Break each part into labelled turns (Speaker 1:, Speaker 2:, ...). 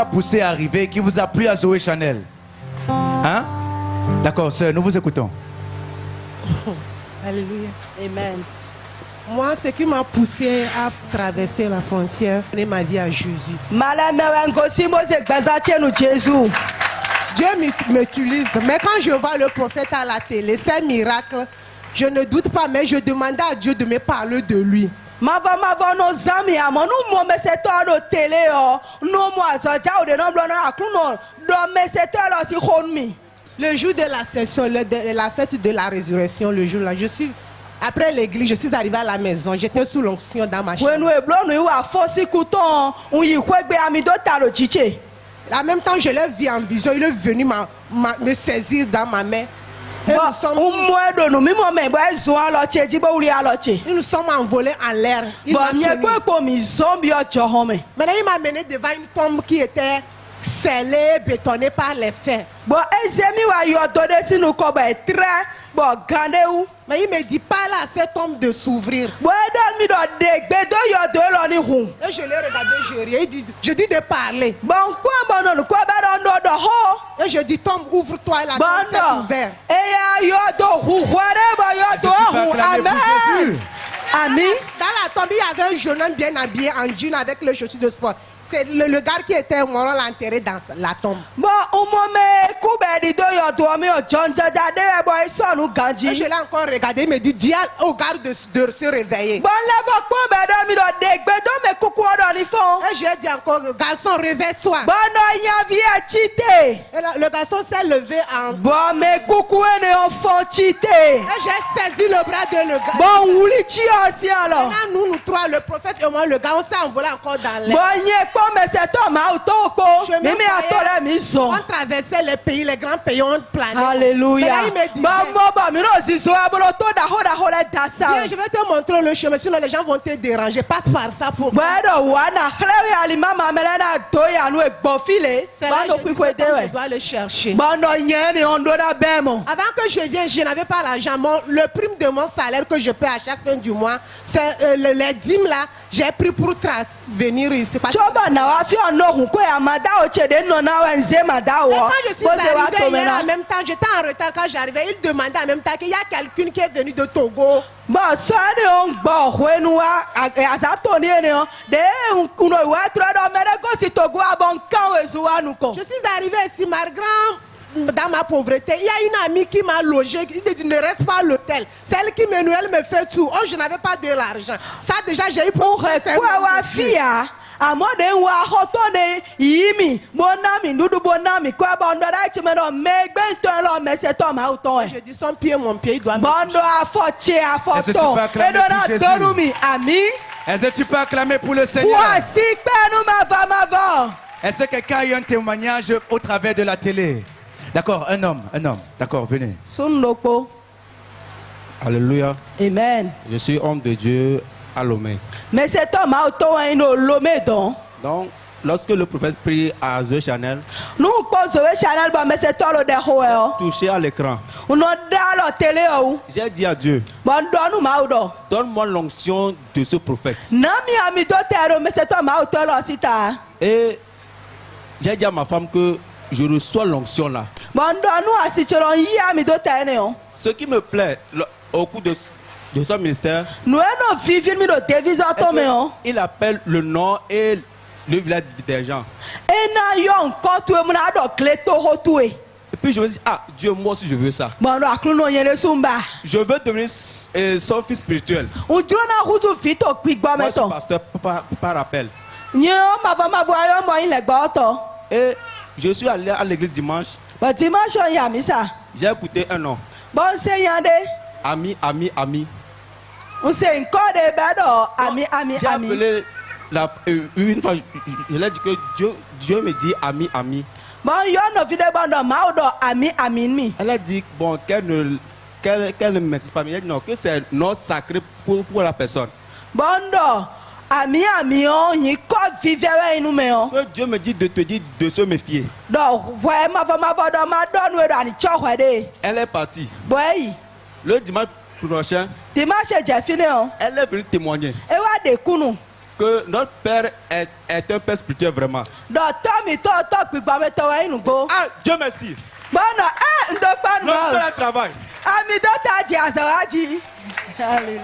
Speaker 1: a poussé à arriver, qui vous a plu à Zoé Chanel? Hein? D'accord, sœur, nous vous écoutons.
Speaker 2: Alléluia.
Speaker 3: Amen.
Speaker 2: Moi, ce qui m'a poussé à traverser la frontière, donner ma vie à Jésus. Dieu m'utilise, mais quand je vois le prophète à la télé, c'est un miracle. Je ne doute pas, mais je demandais à Dieu de me parler de lui. Le jour de la session, de la fête de la résurrection, le jour là, je suis après l'église, je suis arrivé à la maison, j'étais sous l'onction dans ma chambre. En même temps, je l'ai vu en vision, il est venu me saisir dans ma main. Et nous sommes envolés en l'air. Maintenant, il m'a mené devant une tombe qui était scellée, bétonnée par les fers. Mais il me dit pas là, cette tombe de s'ouvrir. Et je l'ai regardé, je riais. Je dis de parler. Et je dis, tombe, ouvre-toi, la tombe s'est ouverte. Amen. Dans la tombe, il y avait un jeune homme bien habillé en jean avec les chaussures de sport. C'est le gars qui était mort, l'a enterré dans la tombe. Et je l'ai encore regardé, il me dit, dis au garde de se réveiller. Et j'ai dit encore, garçon, réveille-toi. Et le garçon s'est levé en... Et j'ai saisi le bras de le gars. Maintenant, nous trois, le prophète et moi, le gars, on s'est envolé encore dans l'air. On traversait les pays, les grands pays, on planait.
Speaker 3: Alléluia.
Speaker 2: Il me disait, viens, je vais te montrer le chemin, sinon les gens vont te déranger. Passe par ça pour moi. C'est là je dois le chercher. Avant que je vienne, je n'avais pas l'argent. Le prime de mon salaire que je paie à chaque fin du mois, c'est les dîmes là, j'ai pris pour venir ici. Quand je suis arrivé hier en même temps, j'étais en retard quand j'arrivais. Il demandait en même temps qu'il y a quelqu'un qui est venu de Togo. Je suis arrivé ici, dans ma pauvreté, il y a une amie qui m'a logé, qui dit ne reste pas à l'hôtel. Celle qui me nourrit, elle me fait tout. Oh, je n'avais pas de l'argent. Ça déjà, j'ai eu pour faire. Je dis son pied, mon pied, il doit me
Speaker 1: Est-ce que tu peux acclamer pour le Seigneur? Est-ce que quelqu'un a eu un témoignage au travers de la télé? D'accord, un homme, d'accord, venez.
Speaker 4: Alléluia.
Speaker 3: Amen.
Speaker 4: Je suis homme de Dieu à Lomé.
Speaker 3: Mais cet homme a autant un Lomé donc.
Speaker 4: Donc, lorsque le prophète prie à Zoé Chanel, touché à l'écran, j'ai dit à Dieu, donne-moi l'onction de ce prophète. Et j'ai dit à ma femme que je reçois l'onction là. Ce qui me plaît au cours de son ministère, il appelle le nom et le village des gens. Et puis je me dis, ah Dieu, moi aussi je veux ça. Je veux devenir son fils spirituel. Moi je suis pasteur par appel. Et je suis allé à l'église dimanche. J'ai écouté un nom. Ami. J'ai appelé une fois, je l'ai dit que Dieu me dit ami. Elle a dit bon, qu'elle ne m'explique pas, mais elle dit non, que c'est un nom sacré pour la personne. Que Dieu me dit de te dire de se méfier. Elle est partie. Le dimanche prochain, elle est venue témoigner que notre père est un père spirituel vraiment.
Speaker 3: Ah,
Speaker 4: Dieu merci.
Speaker 3: Non,
Speaker 4: Non, c'est le travail.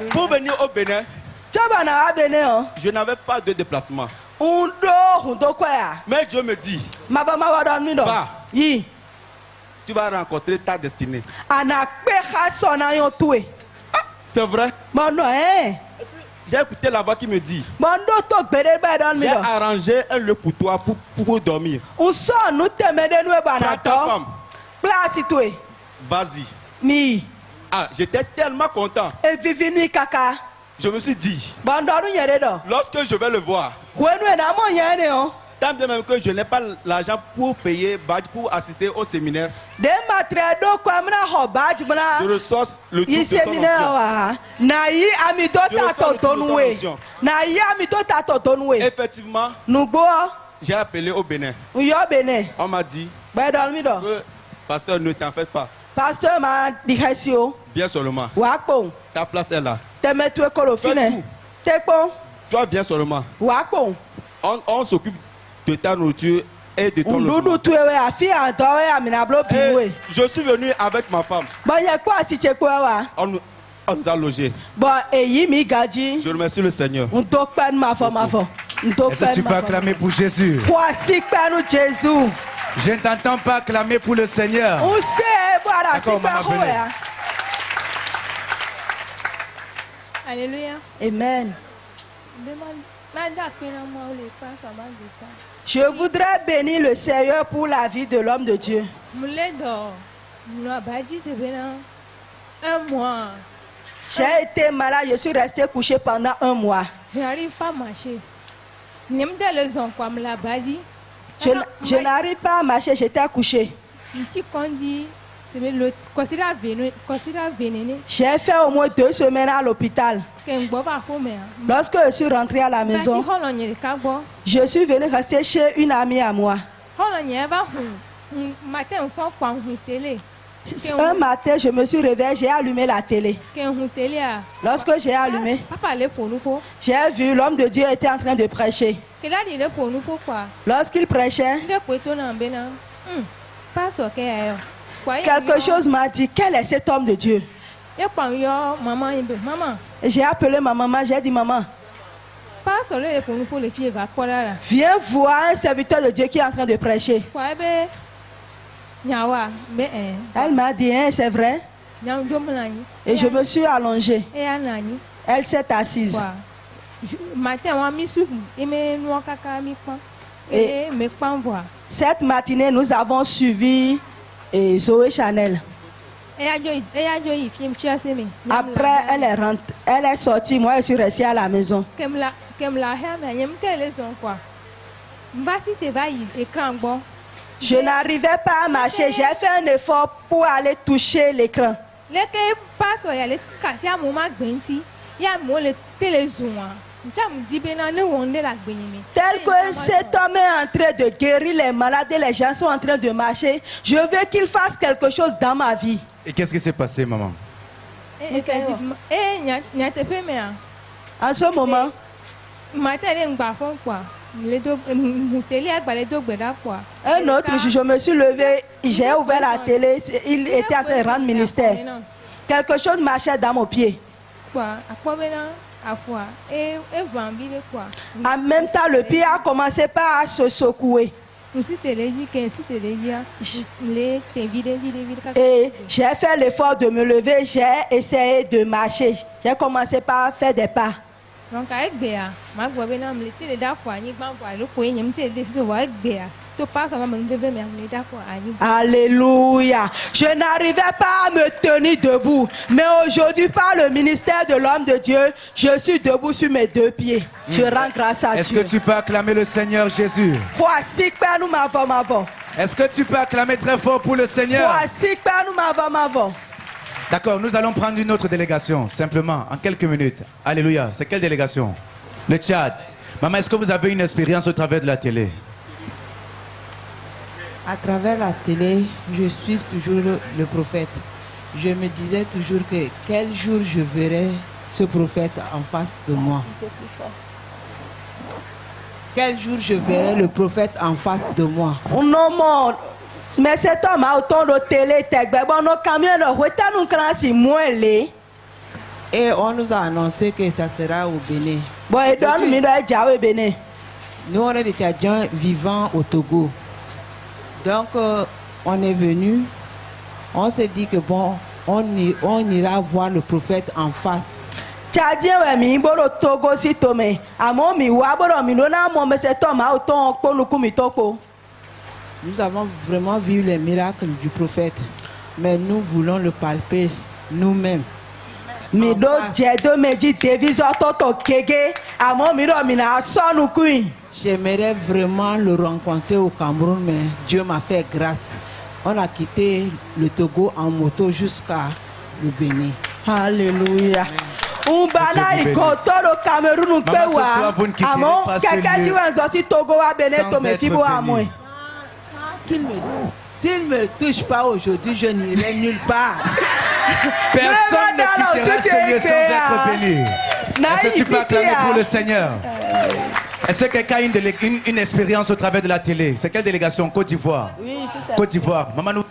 Speaker 4: Pour venir au Bénin, je n'avais pas de déplacement. Mais Dieu me dit, va, tu vas rencontrer ta destinée. C'est vrai. J'ai écouté la voix qui me dit, j'ai arrangé un lieu pour toi pour dormir. Prends ta femme. Vas-y. Ah, j'étais tellement content. Je me suis dit, lorsque je vais le voir, tant bien même que je n'ai pas l'argent pour payer badge pour assister au séminaire, je reçois le truc de son onction. Effectivement, j'ai appelé au Bénin. On m'a dit, pasteur, ne t'en fais pas.
Speaker 3: Pasteur m'a dit,
Speaker 4: Viens seulement. Ta place est là. Toi, viens seulement. On s'occupe de ta nourriture et de ton logement. Et je suis venu avec ma femme. On nous a logés. Je remercie le Seigneur.
Speaker 1: Est-ce que tu peux acclamer pour Jésus? Je ne t'entends pas acclamer pour le Seigneur. D'accord, maman, venez.
Speaker 5: Alléluia.
Speaker 3: Amen. Je voudrais bénir le Seigneur pour la vie de l'homme de Dieu.
Speaker 5: Un mois.
Speaker 3: J'ai été malade, je suis resté couché pendant 1 mois.
Speaker 5: Je n'arrive pas à marcher.
Speaker 3: Je n'arrive pas à marcher, j'étais couché. J'ai fait au moins 2 semaines à l'hôpital. Lorsque je suis rentré à la maison, je suis venu rester chez une amie à moi. Un matin, je me suis réveillé, j'ai allumé la télé. Lorsque j'ai allumé, j'ai vu l'homme de Dieu était en train de prêcher. Lorsqu'il prêchait, quelque chose m'a dit, quel est cet homme de Dieu? J'ai appelé ma maman, j'ai dit, maman, viens voir un serviteur de Dieu qui est en train de prêcher. Elle m'a dit, hein, c'est vrai. Et je me suis allongée. Elle s'est assise. Et cette matinée, nous avons suivi Zoé Chanel. Après, elle est sortie. Moi, je suis restée à la maison. Je n'arrivais pas à marcher. J'ai fait un effort pour aller toucher l'écran. Tel que cet homme est en train de guérir les malades et les gens sont en train de marcher, je veux qu'il fasse quelque chose dans ma vie.
Speaker 1: Et qu'est-ce qui s'est passé, maman?
Speaker 3: En ce moment, un autre jour, je me suis levée, j'ai ouvert la télé, il était en train de rendre ministère. Quelque chose marchait dans mon pied. En même temps, le pied a commencé par se secouer. Et j'ai fait l'effort de me lever, j'ai essayé de marcher. J'ai commencé par faire des pas. Alléluia. Je n'arrivais pas à me tenir debout. Mais aujourd'hui, par le ministère de l'homme de Dieu, je suis debout sur mes 2 pieds. Je rends grâce à Dieu.
Speaker 1: Est-ce que tu peux acclamer le Seigneur Jésus? Est-ce que tu peux acclamer très fort pour le Seigneur? D'accord, nous allons prendre une autre délégation, simplement, en quelques minutes. Alléluia. C'est quelle délégation? Le Tchad. Maman, est-ce que vous avez une expérience au travers de la télé?
Speaker 6: À travers la télé, je suis toujours le prophète. Je me disais toujours que quel jour je verrai ce prophète en face de moi. quel jour je verrai le prophète en face de moi.
Speaker 3: Non, mon. Mais cet homme a autant de télé, bon, nos camions, nous classe moins les.
Speaker 6: Et on nous a annoncé que ça sera au Bénin.
Speaker 3: Bon, et donne nous au Bénin.
Speaker 6: Nous, on est des Tchadiens vivant au Togo. Donc, on est venu. On s'est dit que bon, on ira voir le prophète en face.
Speaker 3: Tchadien, ouais, mi bolo Togo si tomé. Amo mi wa bolo mi nona mo mais cet homme a autant ko nuku toko.
Speaker 6: Nous avons vraiment vu les miracles du prophète, mais nous voulons le palper nous-mêmes.
Speaker 3: Mi do jedo meji deviso toto kege. Amo mi do mi na sonu kui.
Speaker 6: J'aimerais vraiment le rencontrer au Cameroun, mais Dieu m'a fait grâce. On a quitté le Togo en moto jusqu'à le Bénin.
Speaker 3: Alléluia. Umbana ikotoro Cameroun pewa. Amo quelqu'un dit ouais si Togo wa Bénin to me fibo amo.
Speaker 6: S'il ne me touche pas aujourd'hui, je n'irai nulle part.
Speaker 1: Personne ne quittera ce lieu sans être béni. Est-ce que tu peux acclamer pour le Seigneur? Est-ce que quelqu'un a une expérience au travers de la télé? C'est quelle délégation? Côte d'Ivoire.
Speaker 3: Oui, c'est ça.
Speaker 1: Côte d'Ivoire. Maman nous...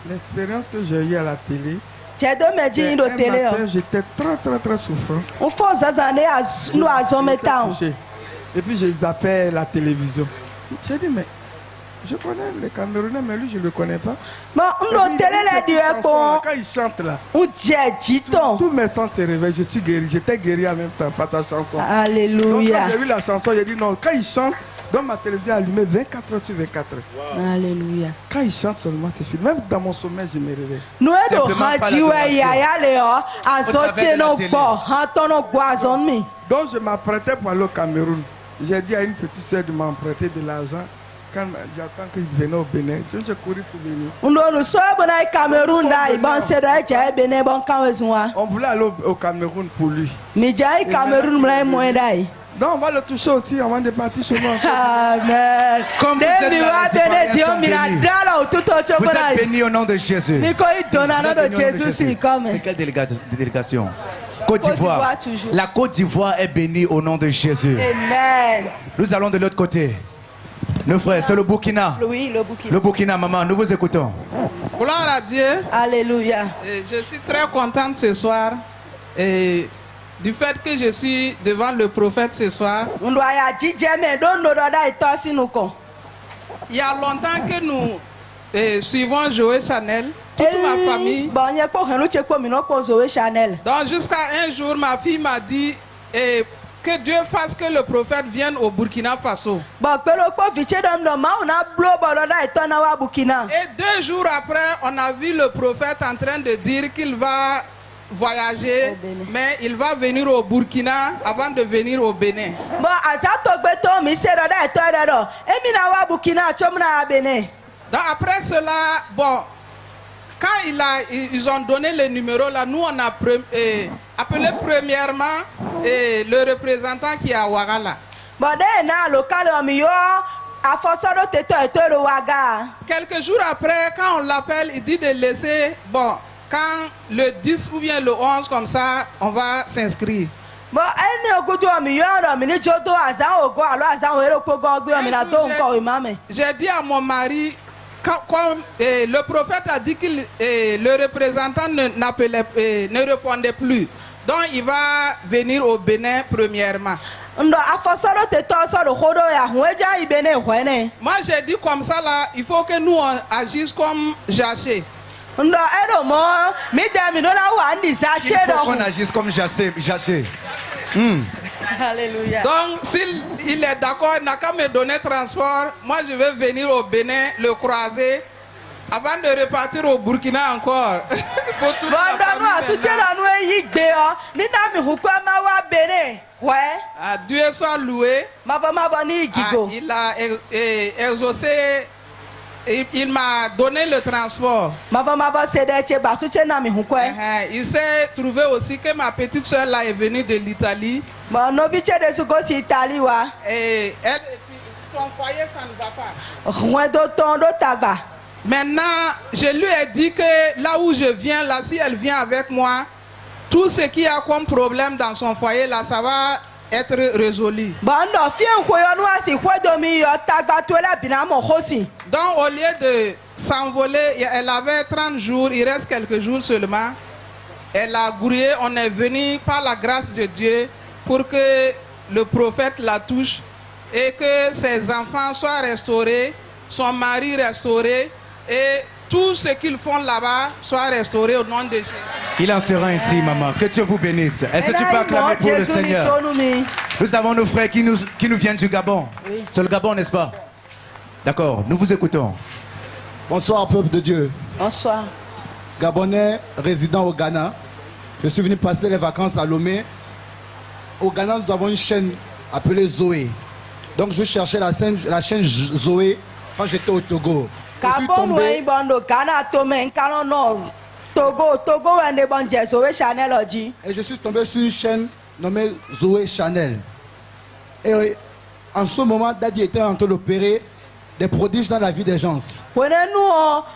Speaker 7: L'expérience que j'ai eue à la télé, j'étais très souffrant.
Speaker 3: On fait des années à nous à Zometan.
Speaker 7: Et puis j'ai zappé la télévision. J'ai dit mais je connais les Camerounais, mais lui je ne le connais pas. Quand il chante là, tous mes sens se réveillent, je suis guéri. J'étais guéri en même temps par ta chanson.
Speaker 3: Alléluia.
Speaker 7: Donc quand j'ai vu la chanson, j'ai dit non, quand il chante, dans ma télévision allumée 24 heures sur 24 heures.
Speaker 3: Wow. Alléluia.
Speaker 7: Quand il chante seulement, c'est fini. Même dans mon sommeil, je me réveille. Donc je m'apprêtais pour aller au Cameroun. J'ai dit à une petite soeur de m'emprunter de l'argent. Quand j'attends qu'il vienne au Bénin, j'ai couru pour venir. On voulait aller au Cameroun pour lui. Donc on va le toucher aussi avant de partir chez moi.
Speaker 1: Amen. Comme vous êtes bénis au nom de Jésus. C'est quelle délégation? Côte d'Ivoire. La Côte d'Ivoire est bénie au nom de Jésus.
Speaker 3: Amen.
Speaker 1: Nous allons de l'autre côté. Nos frères, c'est le Burkina.
Speaker 3: Oui, le Burkina.
Speaker 1: Le Burkina, maman, nous vous écoutons.
Speaker 8: Gloire à Dieu.
Speaker 3: Alléluia.
Speaker 8: Je suis très contente ce soir. Et du fait que je suis devant le prophète ce soir. Il y a longtemps que nous suivons Joël Chanel. Toute ma famille. Donc jusqu'à un jour, ma fille m'a dit que Dieu fasse que le prophète vienne au Burkina Faso. Et 2 jours après, on a vu le prophète en train de dire qu'il va voyager, mais il va venir au Burkina avant de venir au Bénin. Donc après cela, bon, quand ils ont donné le numéro là, nous on a appelé premièrement le représentant qui est à Ouagala. Quelques jours après, quand on l'appelle, il dit de laisser, bon, quand le 10 ou bien le 11 comme ça, on va s'inscrire. J'ai dit à mon mari, comme le prophète a dit que le représentant ne répondait plus. Donc il va venir au Bénin premièrement. Moi j'ai dit comme ça là, il faut que nous on agisse comme Jaché.
Speaker 1: Il faut qu'on agisse comme Jaché.
Speaker 8: Alléluia. Donc s'il est d'accord, il n'a qu'à me donner transport. Moi je vais venir au Bénin, le croiser, avant de repartir au Burkina encore. Pour toute la famille. Dieu soit loué. Il a exaucé. Il m'a donné le transport. Il s'est trouvé aussi que ma petite soeur là est venue de l'Italie. Et elle, son foyer, ça ne va pas. Maintenant, je lui ai dit que là où je viens, là, si elle vient avec moi, tout ce qu'il y a comme problème dans son foyer là, ça va être résolu. Donc au lieu de s'envoler, elle avait 30 jours, il reste quelques jours seulement. Elle a grouillé, on est venu par la grâce de Dieu pour que le prophète la touche et que ses enfants soient restaurés, son mari restauré et tout ce qu'ils font là-bas soit restauré au nom de Jésus.
Speaker 1: Il en sera ainsi, maman. Que Dieu vous bénisse. Est-ce que tu peux acclamer pour le Seigneur? Nous avons nos frères qui nous viennent du Gabon. Oui. C'est le Gabon, n'est-ce pas? D'accord, nous vous écoutons.
Speaker 9: Bonsoir, peuple de Dieu.
Speaker 3: Bonsoir.
Speaker 9: Gabonais, résident au Ghana. Je suis venu passer les vacances à Lomé. Au Ghana, nous avons une chaîne appelée Zoé. Donc, je cherchais la chaîne Zoé quand j'étais au Togo. Je suis tombé... Et je suis tombé sur une chaîne nommée Zoé Chanel. Et en ce moment, Daddy était en train d'opérer des prodiges dans la vie des gens.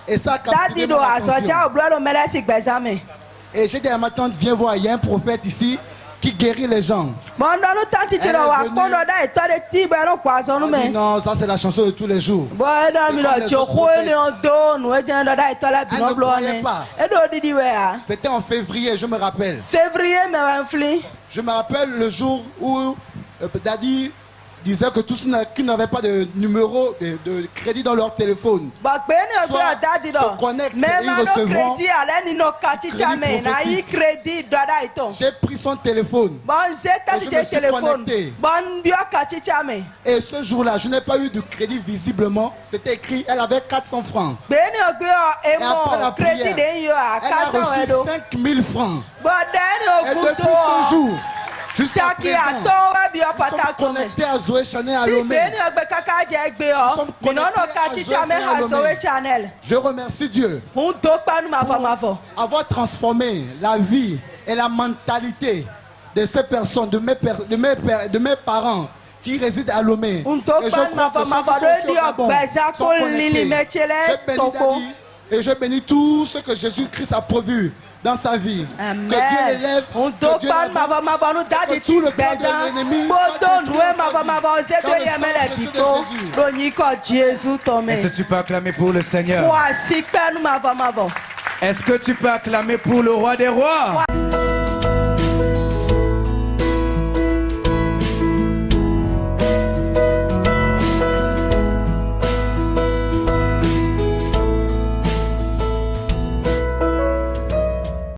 Speaker 9: Et ça a captivé mon attention. Et j'ai dit à ma tante, viens voir, il y a un prophète ici qui guérit les gens. Elle est venue, non, ça c'est la chanson de tous les jours. Elle ne croyait pas. C'était en février, je me rappelle. Je me rappelle le jour où Daddy disait que tous ceux qui n'avaient pas de numéro de crédit dans leur téléphone se connectent et ils recevront crédit. J'ai pris son téléphone et je me suis connecté. Et ce jour-là, je n'ai pas eu de crédit visiblement. C'était écrit, elle avait 400 francs. Et après la prière, elle a reçu 5000 francs. Et depuis ce jour, jusqu'à présent, nous sommes connectés à Zoé Chanel à Lomé. Nous sommes connectés à Zoé Chanel à Lomé. Je remercie Dieu pour avoir transformé la vie et la mentalité de ces personnes, de mes parents qui résident à Lomé. Et je crois que ceux qui sont au Gabon sont connectés. Et je bénis tout ce que Jésus-Christ a prévu dans sa vie. Amen. Que Dieu l'élève, que Dieu que tout le plan de l'ennemi
Speaker 1: Est-ce que tu peux acclamer pour le Seigneur? Est-ce que tu peux acclamer pour le roi des rois?